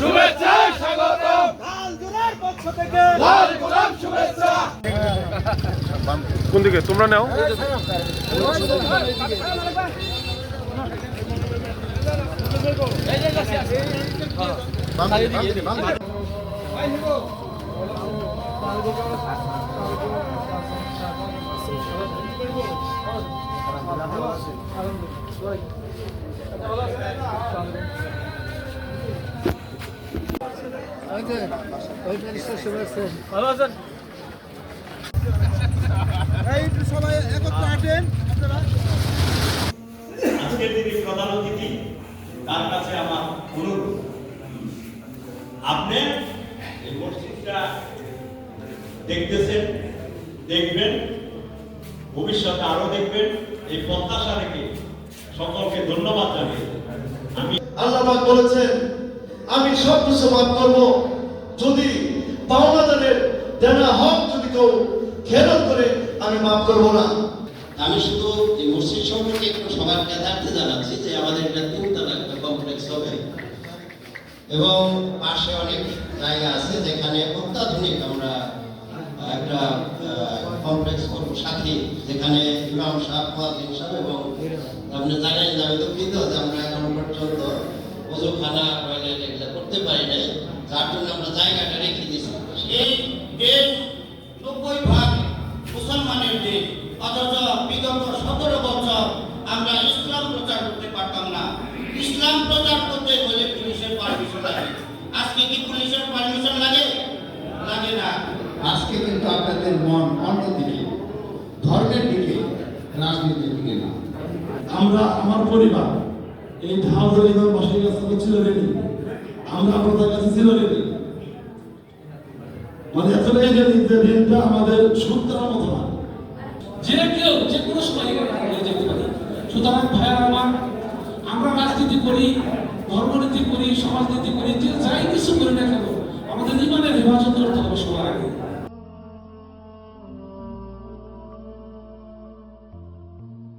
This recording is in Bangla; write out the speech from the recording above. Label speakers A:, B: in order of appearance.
A: শুভেচ্ছা স্বাগতম লাল জোড়ার পক্ষ থেকে লাল গোলাপ শুভেচ্ছা।
B: কোন দিকে তোমরা নাও?
A: সবাই একত্র হাঁটেন আপনারা।
C: আজকের দিনে প্রধান অতিথি তার কাছে আমার অনুরোধ, আপনি এই মসজিদটা দেখতেছেন, দেখবেন, ভবিষ্যতে আরো দেখবেন, এই প্রত্যাশা রেখে সকলকে ধন্যবাদ জানিয়ে আমি
D: আল্লাহ পাক বলেছেন আমি সব কিছু মাফ করব যদি পাওনাদারের দেনা হক যদি কেউ খেয়াল করে আমি মাফ করব না।
E: আমি শুধু এই মসজিদ সম্পর্কে একটু সবার জ্ঞাতার্থে জানাচ্ছি যে আমাদের একটা তিনতলা একটা কমপ্লেক্স হবে এবং পাশে অনেক জায়গা আছে যেখানে অত্যাধুনিক আমরা একটা কমপ্লেক্স করবো সাথে, যেখানে ইমাম সাহেব, মুয়াজ্জিন সাহেব এবং আপনি জানেন যে আমি দুঃখিত যে আমরা এখন পর্যন্ত ওযুখানা টয়লেট এগুলো করতে পারি নাই, যার জন্য আমরা জায়গাটা রেখে দিয়েছি। এই দেশ 90% মুসলমানের দেশ, অথচ বিগত 17 বছর আমরা ইসলাম প্রচার করতে পারতাম না। ইসলাম প্রচার করতে হলে পুলিশের পারমিশন লাগে। আজকে কি পুলিশের পারমিশন লাগে? লাগে না।
F: আজকে কিন্তু আপনাদের মন অন্যদিকে, ধর্মের দিকে, রাজনীতির দিকে না। আমরা আমার পরিবার এই ঢাউদের ইমাম বাসার কাছে ছিল রেডি, আমরা আপনাদের কাছে ছিল রেডি। মানে আসলে এই যে ঋণটা আমাদের সুদ দেওয়ার মতো না,
G: যে কেউ যে কোনো সময় যেতে পারে। সুতরাং ভাইয়ার আমার, আমরা রাজনীতি করি, ধর্মনীতি করি, সমাজনীতি করি, যে যাই কিছু করি না কেন, আমাদের ইমানের